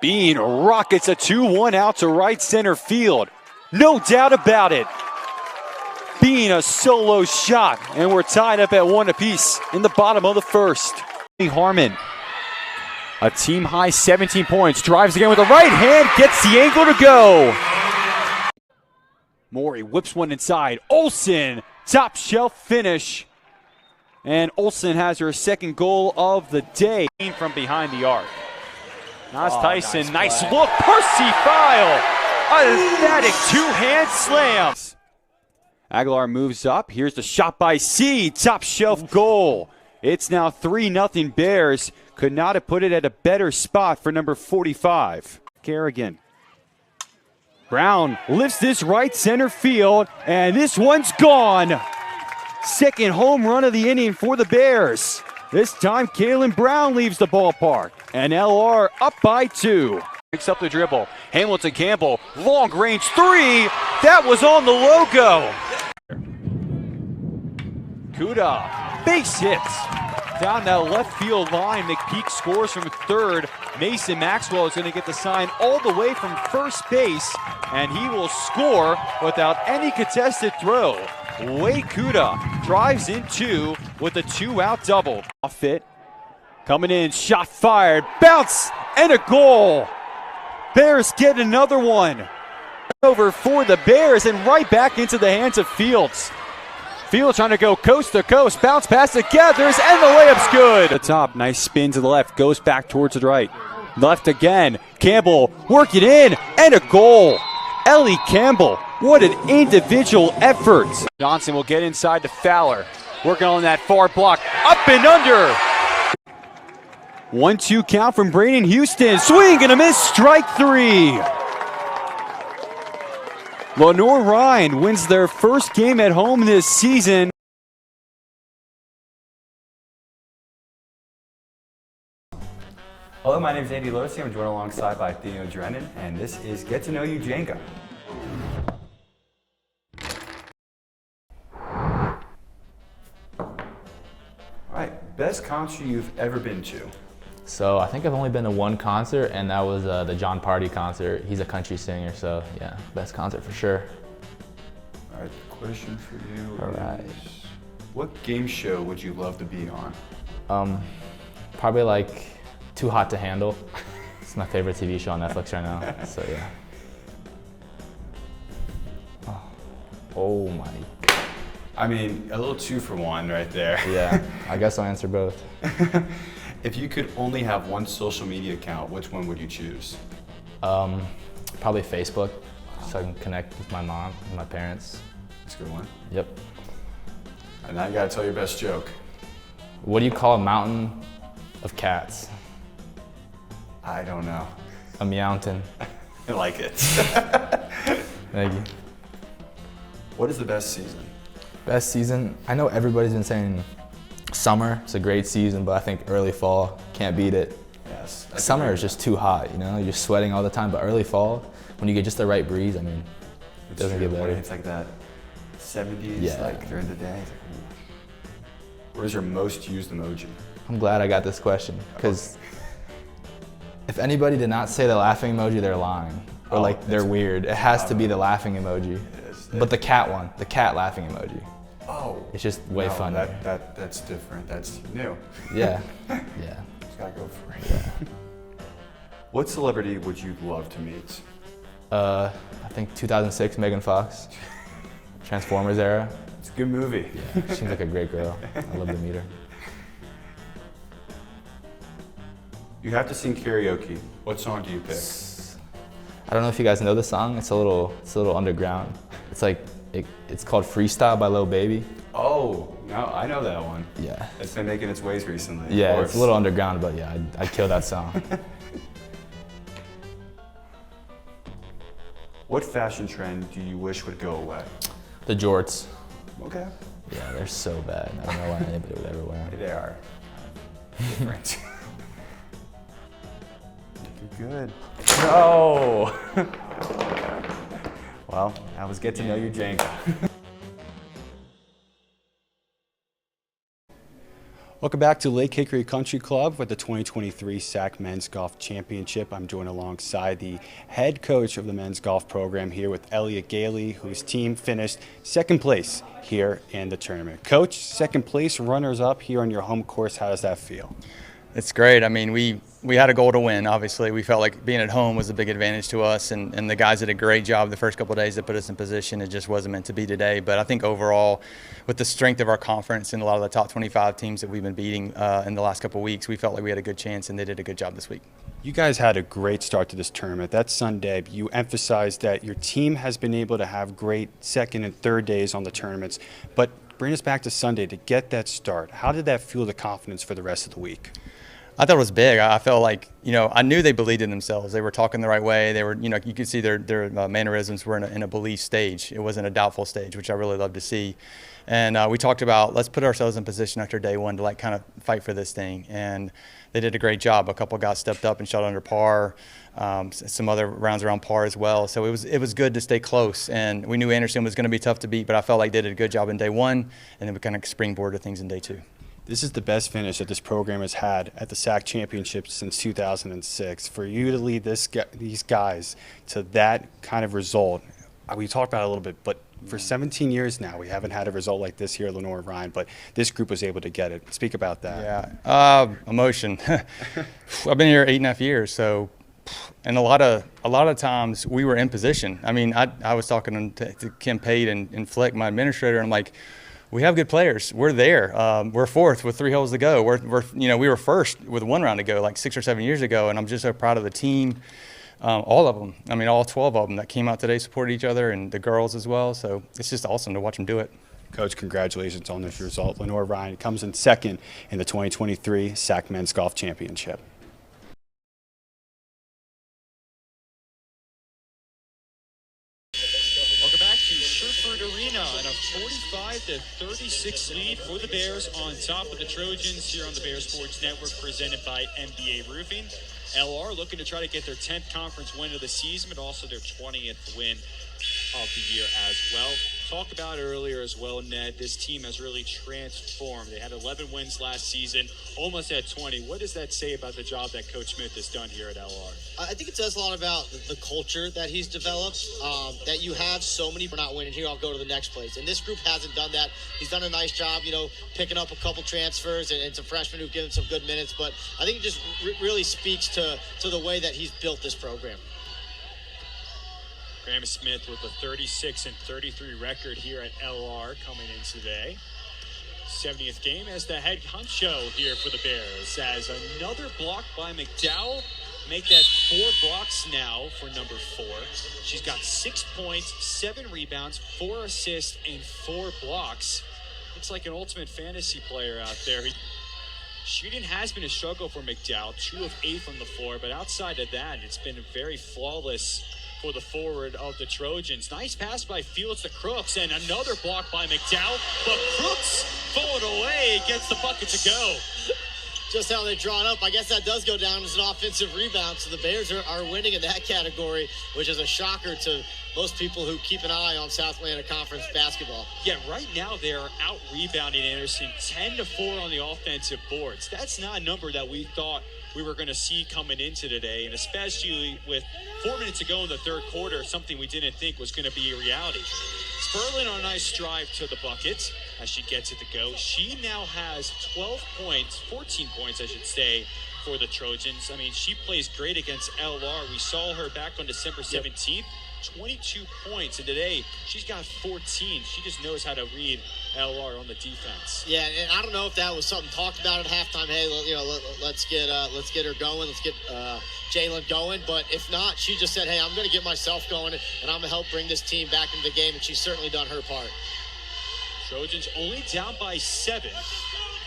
Bean rockets a 2-1 out to right center field. No doubt about it. Bean a solo shot, and we're tied up at 1 apiece in the bottom of the first. Harmon, a team high 17 points, drives again with the right hand, gets the angle to go. Morey whips one inside. Olsen, top shelf finish. And Olsen has her second goal of the day. From behind the arc. Nas Tyson, nice look. Percy File, athletic two-hand slams. Aguilar moves up. Here's the shot by C. Top shelf goal. It's now 3-0 Bears. Could not have put it at a better spot for number 45. Kerrigan. Brown lifts this right center field, and this one's gone. Second home run of the inning for the Bears. This time, Kalen Brown leaves the ballpark, and LR up by 2. Picks up the dribble. Hamilton Campbell, long range 3. That was on the logo. Kuda, base hits. Down that left field line, McPeak scores from third. Mason Maxwell is going to get the sign all the way from first base, and he will score without any contested throw. Wade Kuda drives in 2 with a 2-out double. Off it, coming in, shot fired, bounce, and a goal. Bears get another one. Over for the Bears and right back into the hands of Fields. Fields trying to go coast to coast, bounce pass to Gathers, and the layup's good. The top, nice spin to the left, goes back towards the right. Left again, Campbell working in, and a goal. Ellie Campbell, what an individual effort. Johnson will get inside to Fowler, working on that far block, up and under. 1-2 count from Braden Houston, swing and a miss, strike 3. Lenore Ryan wins their first game at home this season. Hello, my name is Andy Loce. I'm joined alongside by Theo Drennan, and this is Get to Know You Jenga. All right, best concert you've ever been to? So I think I've only been to one concert, and that was the John Party concert. He's a country singer, so yeah, best concert for sure. All right, question for you. All right. What game show would you love to be on? Probably like Too Hot to Handle. It's my favorite TV show on Netflix right now, so yeah. Oh my. I mean, a little 2-for-1 right there. Yeah, I guess I'll answer both. If you could only have one social media account, which one would you choose? Probably Facebook, so I can connect with my mom and my parents. That's a good one. Yep. And now you gotta tell your best joke. What do you call a mountain of cats? I don't know. A meowton. I like it. Thank you. What is the best season? Best season? I know everybody's been saying summer. It's a great season, but I think early fall, can't beat it. Yes. Summer is just too hot, you know? You're just sweating all the time, but early fall, when you get just the right breeze, I mean, it doesn't get better. It's like that 70s, Yeah. like during the day. It's like, what is your most used emoji? I'm glad I got this question, because if anybody did not say the laughing emoji, they're lying. Or like they're weird. It has to be the laughing emoji. It is. But the cat one, the cat laughing emoji. Oh. It's just way funnier. That's different. That's new. Yeah. Yeah. Just gotta go for it. Yeah. What celebrity would you love to meet? I think 2006, Megan Fox. Transformers era. It's a good movie. Yeah, she seems like a great girl. I'd love to meet her. You have to sing karaoke. What song do you pick? I don't know if you guys know the song. It's a little underground. It's like it's called Freestyle by Lil Baby. Oh, no, I know that one. Yeah. It's been making its ways recently. Yeah, it's a little underground, but yeah, I'd kill that song. What fashion trend do you wish would go away? The jorts. Okay. Yeah, they're so bad. I don't know why anybody would ever wear them. They are different. Good. No! Well, that was Get to Know You Jenga. Welcome back to Lake Hickory Country Club with the 2023 SAC Men's Golf Championship. I'm joined alongside the head coach of the men's golf program here with Elliot Gailey, whose team finished second place here in the tournament. Coach, second place, runners up here on your home course. How does that feel? It's great. I mean, we had a goal to win, obviously. We felt like being at home was a big advantage to us, and the guys did a great job the first couple of days to put us in position. It just wasn't meant to be today. But I think overall, with the strength of our conference and a lot of the top 25 teams that we've been beating in the last couple of weeks, we felt like we had a good chance, and they did a good job this week. You guys had a great start to this tournament. That Sunday, you emphasized that your team has been able to have great second and third days on the tournaments. But bring us back to Sunday to get that start. How did that fuel the confidence for the rest of the week? I thought it was big. I felt like, I knew they believed in themselves. They were talking the right way. They were, you could see their mannerisms were in a belief stage. It wasn't a doubtful stage, which I really love to see. And we talked about, let's put ourselves in position after day one to kind of fight for this thing. And they did a great job. A couple guys stepped up and shot under par. Some other rounds around par as well. So it was good to stay close. And we knew Anderson was going to be tough to beat, but I felt like they did a good job in day one, and then we kind of springboarded things in day two. This is the best finish that this program has had at the SAC Championship since 2006. For you to lead these guys to that kind of result, we talked about it a little bit, but for 17 years now, we haven't had a result like this here at Lenoir-Rhyne, but this group was able to get it. Speak about that. Yeah, emotion. I've been here 8.5 years, so, and a lot of times we were in position. I mean, I was talking to Kim Pate and Flick, my administrator, and I'm like, we have good players. We're there. We're fourth with 3 holes to go. We were first with 1 round to go like 6 or 7 years ago, and I'm just so proud of the team, all of them. I mean, all 12 of them that came out today supported each other, and the girls as well. So it's just awesome to watch them do it. Coach, congratulations on this result. Lenoir-Rhyne comes in second in the 2023 SAC Men's Golf Championship. And a 45-36 lead for the Bears on top of the Trojans here on the Bears Sports Network, presented by NBA Roofing. LR looking to try to get their 10th conference win of the season, but also their 20th win of the year as well. Talk about it earlier as well, Ned. This team has really transformed. They had 11 wins last season, almost at 20. What does that say about the job that Coach Smith has done here at LR? I think it says a lot about the culture that he's developed, that you have so many for not winning. Here, I'll go to the next place. And this group hasn't done that. He's done a nice job, picking up a couple transfers and some freshmen who've given some good minutes. But I think it just really speaks to the way that he's built this program. Graham Smith with a 36-33 record here at LR coming in today. 70th game as the head honcho here for the Bears, as another block by McDowell. Make that 4 blocks now for number 4. She's got 6 points, 7 rebounds, 4 assists, and 4 blocks. Looks like an ultimate fantasy player out there. Shooting has been a struggle for McDowell, 2 of 8 from the floor, but outside of that, it's been very flawless for the forward of the Trojans. Nice pass by Fields to Crooks, and another block by McDowell, but Crooks pulled away, gets the bucket to go. Just how they're drawn up. I guess that does go down as an offensive rebound, so the Bears are winning in that category, which is a shocker to most people who keep an eye on South Atlantic Conference basketball. Yeah, right now they're out-rebounding Anderson 10-4 on the offensive boards. That's not a number that we thought we were going to see coming into today, and especially with 4 minutes to go in the third quarter, something we didn't think was going to be a reality. Sperlin on a nice drive to the bucket as she gets it to go. She now has 14 points, I should say, for the Trojans. I mean, she plays great against LR. We saw her back on December 17th. 22 points, and today she's got 14. She just knows how to read LR on the defense. Yeah, and I don't know if that was something talked about at halftime. Hey, let's get her going. Let's get Jalen going. But if not, she just said, hey, I'm going to get myself going, and I'm going to help bring this team back into the game, and she's certainly done her part. Trojans only down by 7.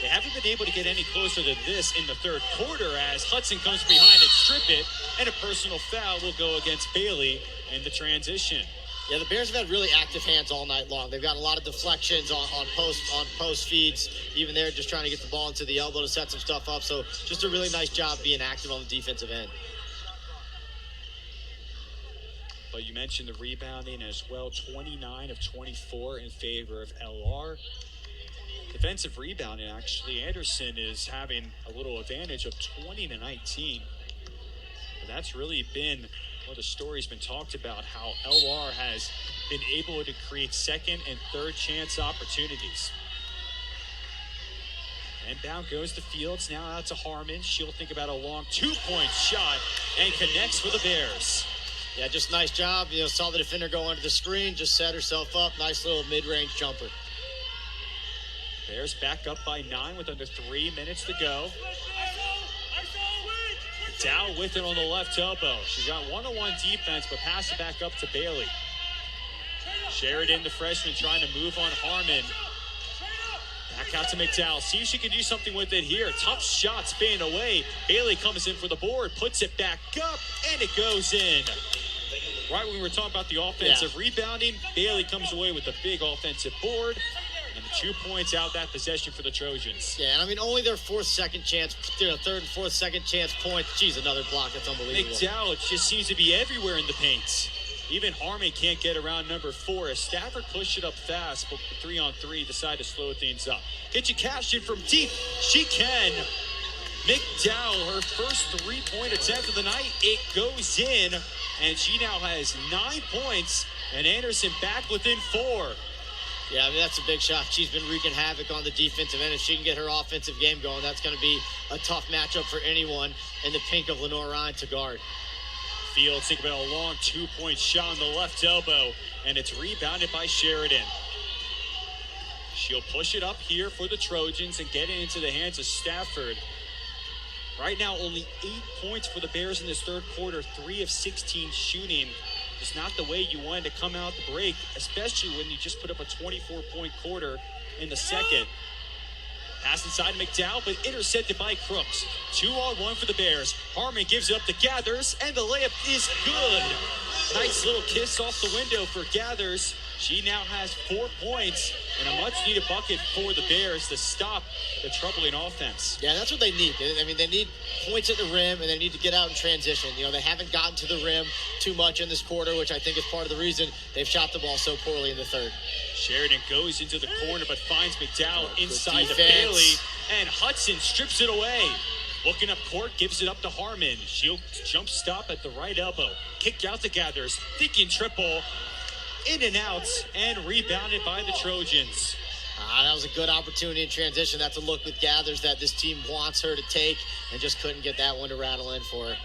They haven't been able to get any closer to this in the third quarter as Hudson comes behind and strip it, and a personal foul will go against Bailey in the transition. Yeah, the Bears have had really active hands all night long. They've got a lot of deflections on post feeds. Even they're just trying to get the ball into the elbow to set some stuff up. So just a really nice job being active on the defensive end. But you mentioned the rebounding as well. 29 of 24 in favor of LR. The defensive rebounding, actually, Anderson is having a little advantage of 20-19. But that's really been one of the stories been talked about, how LR has been able to create second and third chance opportunities. Inbound goes to Fields, now out to Harmon. She'll think about a long two-point shot and connects for the Bears. Yeah, just nice job. You know, saw the defender go under the screen, just set herself up. Nice little mid-range jumper. Bears back up by 9 with under 3 minutes to go. Dow with it on the left elbow. She's got one-on-one defense, but pass it back up to Bailey. Sheridan, the freshman, trying to move on Harmon. Back out to McDowell. See if she can do something with it here. Tough shot, spinning away. Bailey comes in for the board, puts it back up, and it goes in. Right when we were talking about the offensive rebounding, Bailey comes away with a big offensive board. And 2 points out that possession for the Trojans. Yeah, and I mean, only their third and fourth second chance points. Geez, another block. That's unbelievable. McDowell just seems to be everywhere in the paint. Even Harmon can't get around number 4. As Stafford pushed it up fast, but 3-on-3 decided to slow things up. Get you cash in from deep. She can. McDowell, her first 3-point attempt of the night. It goes in, and she now has 9 points. And Anderson back within 4. Yeah, I mean, that's a big shot. She's been wreaking havoc on the defensive end. If she can get her offensive game going, that's going to be a tough matchup for anyone in the pink of Lenore Ryan to guard. Fields think about a long 2-point shot on the left elbow, and it's rebounded by Sheridan. She'll push it up here for the Trojans and get it into the hands of Stafford. Right now, only 8 points for the Bears in this third quarter, 3 of 16 shooting. It's not the way you wanted to come out the break, especially when you just put up a 24-point quarter in the second. Pass inside McDowell, but intercepted by Crooks. 2-on-1 for the Bears. Harmon gives it up to Gathers, and the layup is good. Nice little kiss off the window for Gathers. She now has 4 points and a much-needed bucket for the Bears to stop the troubling offense. Yeah, that's what they need. I mean, they need points at the rim, and they need to get out in transition. You know, they haven't gotten to the rim too much in this quarter, which I think is part of the reason they've shot the ball so poorly in the third. Sheridan goes into the corner, but finds McDowell inside the Bailey, and Hudson strips it away. Looking up court, gives it up to Harmon. She'll jump stop at the right elbow. Kicked out to Gathers, thinking triple. In and out, and rebounded by the Trojans. That was a good opportunity in transition. That's a look with Gathers that this team wants her to take, and just couldn't get that one to rattle in for her.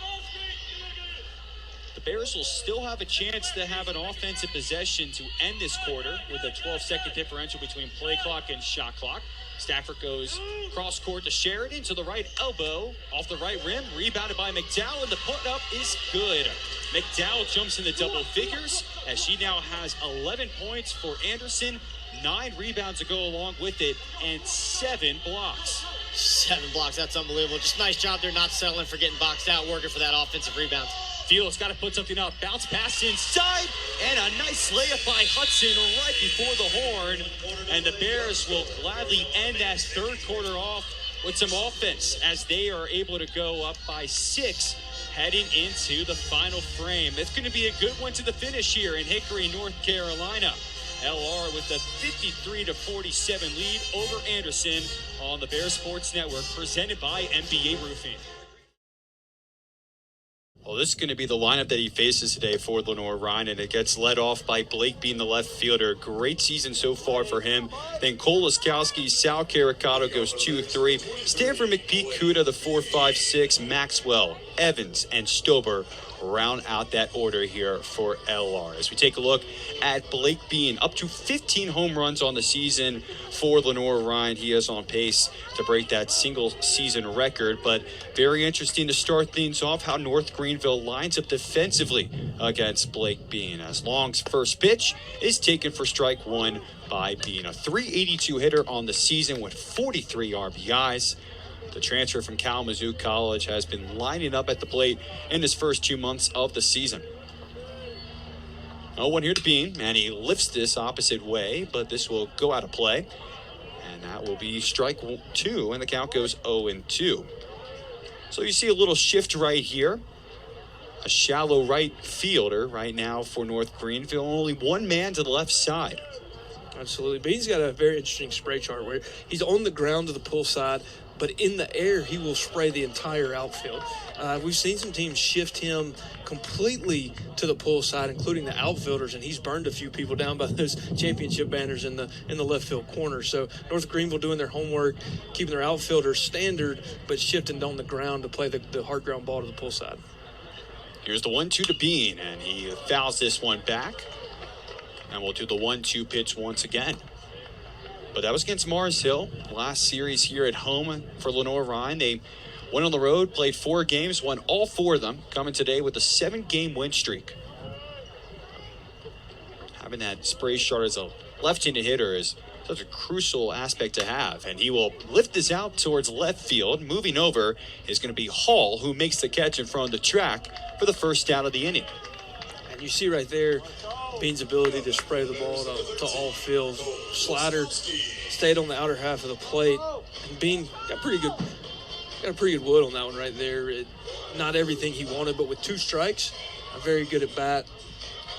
The Bears will still have a chance to have an offensive possession to end this quarter with a 12-second differential between play clock and shot clock. Stafford goes cross court to Sheridan to the right elbow, off the right rim, rebounded by McDowell, and the put up is good. McDowell jumps into double figures as she now has 11 points for Anderson, 9 rebounds to go along with it, and 7 blocks. 7 blocks, that's unbelievable. Just nice job there, not settling for getting boxed out, working for that offensive rebound. Fields got to put something up. Bounce pass inside, and a nice layup by Hudson right before the horn. And the Bears will gladly end that third quarter off with some offense as they are able to go up by 6 heading into the final frame. It's going to be a good one to the finish here in Hickory, North Carolina. LR with a 53-47 lead over Anderson on the Bears Sports Network, presented by NBA Roofing. Well, this is going to be the lineup that he faces today for Lenore Ryan, and it gets led off by Blake being the left fielder. Great season so far for him. Then Cole Laskowski, Sal Caricato goes 2-3. Stanford McPeak, Kuda, the 4-5-6. Maxwell, Evans, and Stober round out that order here for LR. As we take a look at Blake Bean, up to 15 home runs on the season for Lenore Ryan. He is on pace to break that single season record, but very interesting to start things off how North Greenville lines up defensively against Blake Bean, as Long's first pitch is taken for strike one by Bean. A .382 hitter on the season with 43 RBIs. The transfer from Kalamazoo College has been lining up at the plate in his first 2 months of the season. 0-1 here to Bean, and he lifts this opposite way, but this will go out of play. And that will be strike 2, and the count goes 0-2. So you see a little shift right here. A shallow right fielder right now for North Greenville. Only one man to the left side. Absolutely. Bean's got a very interesting spray chart where he's on the ground to the pull side, but in the air, he will spray the entire outfield. We've seen some teams shift him completely to the pull side, including the outfielders, and he's burned a few people down by those championship banners in the left field corner. So North Greenville doing their homework, keeping their outfielders standard, but shifting on the ground to play the hard ground ball to the pull side. Here's the 1-2 to Bean, and he fouls this one back. And we'll do the 1-2 pitch once again. But that was against Mars Hill. Last series here at home for Lenoir-Rhyne. They went on the road, played 4 games, won all 4 of them, coming today with a 7-game win streak. Having that spray start as a left-handed hitter is such a crucial aspect to have. And he will lift this out towards left field. Moving over is going to be Hall, who makes the catch in front of the track for the first out of the inning. And you see right there Bean's ability to spray the ball to all fields. Slider stayed on the outer half of the plate, and Bean got a pretty good wood on that one right there. Not everything he wanted, but with 2 strikes, a very good at bat,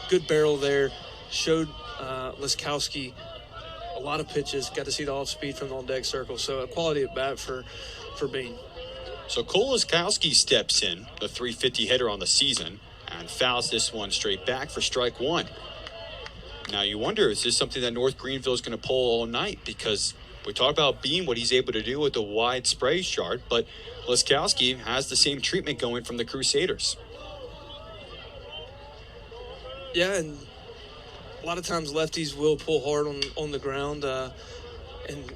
good barrel there. Showed Laskowski a lot of pitches. Got to see the off speed from the on deck circle. So a quality at bat for Bean. So Cole Laskowski steps in, the .350 hitter on the season, and fouls this one straight back for strike 1. Now you wonder, is this something that North Greenville is going to pull all night? Because we talk about Bean, what he's able to do with the wide spray chart, but Laskowski has the same treatment going from the Crusaders. Yeah, and a lot of times lefties will pull hard on the ground. And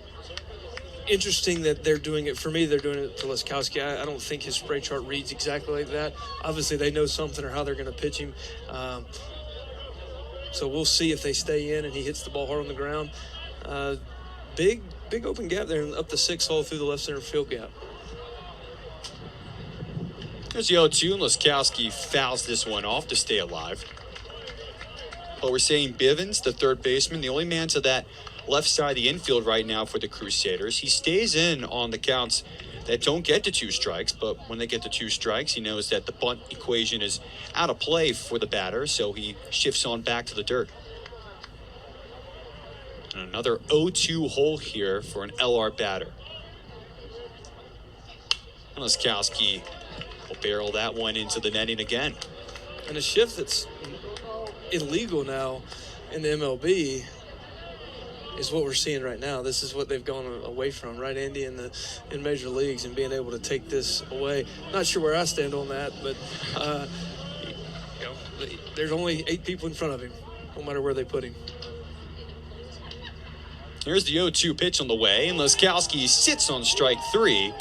interesting that they're doing it. For me, they're doing it to Laskowski. I don't think his spray chart reads exactly like that. Obviously, they know something or how they're going to pitch him. So we'll see if they stay in and he hits the ball hard on the ground. Big open gap there up the 6th hole through the left center field gap. There's the 0-2, and Laskowski fouls this one off to stay alive. But we're saying Bivens, the third baseman, the only man to that left side of the infield right now for the Crusaders. He stays in on the counts that don't get to 2 strikes, but when they get to 2 strikes, he knows that the bunt equation is out of play for the batter, so he shifts on back to the dirt. And another 0-2 hole here for an LR batter. And Laskowski will barrel that one into the netting again. And a shift that's illegal now in the MLB is what we're seeing right now. This is what they've gone away from, right, Andy, in major leagues, and being able to take this away. Not sure where I stand on that, but there's only 8 people in front of him, no matter where they put him. Here's the 0-2 pitch on the way, and Laskowski sits on strike 3.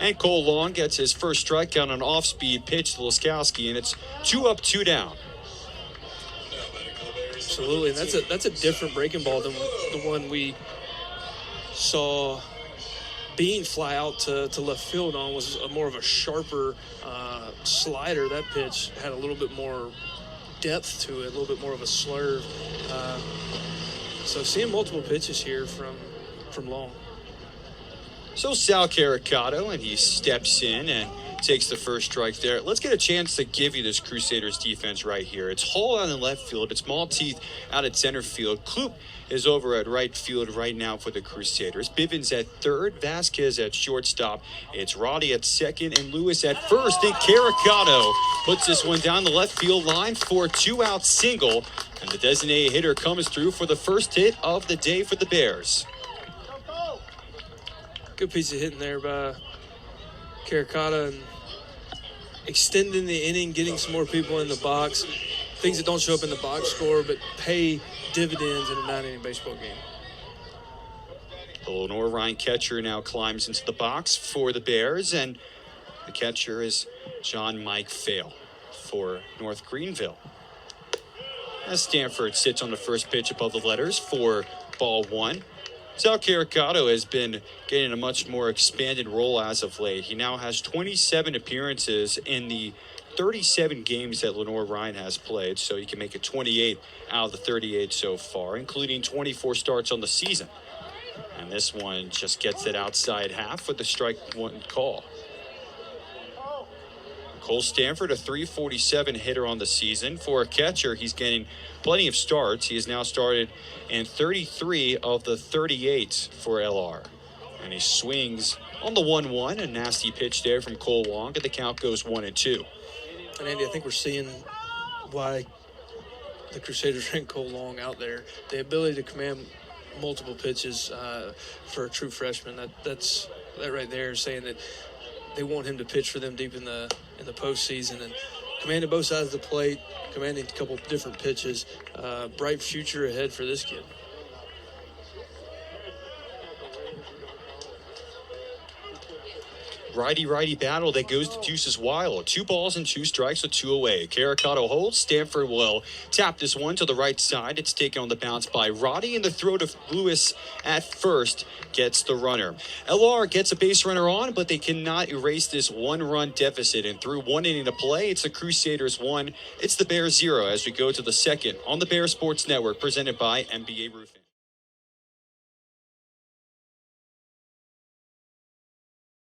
And Cole Long gets his first strikeout on an off-speed pitch to Laskowski, and it's 2 up, 2 down. Absolutely, and that's a different breaking ball than the one we saw Bean fly out to left field on. Was more of a sharper slider. That pitch had a little bit more depth to it, a little bit more of a slurve. So seeing multiple pitches here from Long. So Sal Caricato, and he steps in and takes the first strike there. Let's get a chance to give you this Crusaders defense right here. It's Hall out in left field. It's Malteith out at center field. Kloop is over at right field right now for the Crusaders. Bivens at third. Vasquez at shortstop. It's Roddy at second and Lewis at first. And Caricato puts this one down the left field line for a 2-out single. And the designated hitter comes through for the first hit of the day for the Bears. Good piece of hitting there by Caricato, and extending the inning, getting some more people in the box. Things that don't show up in the box score, but pay dividends in a 9-inning baseball game. The Lenoir-Rhyne catcher now climbs into the box for the Bears, and the catcher is John Mike Fail for North Greenville. As Stanford sits on the first pitch above the letters for ball 1. Sal Caricato has been getting a much more expanded role as of late. He now has 27 appearances in the 37 games that Lenoir-Rhyne has played, so he can make it 28 out of the 38 so far, including 24 starts on the season. And this one just gets it outside half with the strike 1 call. Cole Stanford, a .347 hitter on the season. For a catcher, he's getting plenty of starts. He has now started in 33 of the 38 for LR. And he swings on the 1-1, a nasty pitch there from Cole Long, and the count goes 1-2. And Andy, I think we're seeing why the Crusaders ran Cole Long out there. The ability to command multiple pitches for a true freshman. That right there is saying that they want him to pitch for them deep in the postseason, and commanding both sides of the plate, commanding a couple different pitches. Bright future ahead for this kid. Righty-righty battle that goes to deuces wild. 2 balls and 2 strikes with 2 away. Caricato holds. Stanford will tap this one to the right side. It's taken on the bounce by Roddy, and the throw to Lewis at first gets the runner. LR gets a base runner on, but they cannot erase this 1-run deficit. And through 1 inning of play, it's the Crusaders 1. It's the Bears 0 as we go to the second on the Bear Sports Network, presented by MBA Roofing.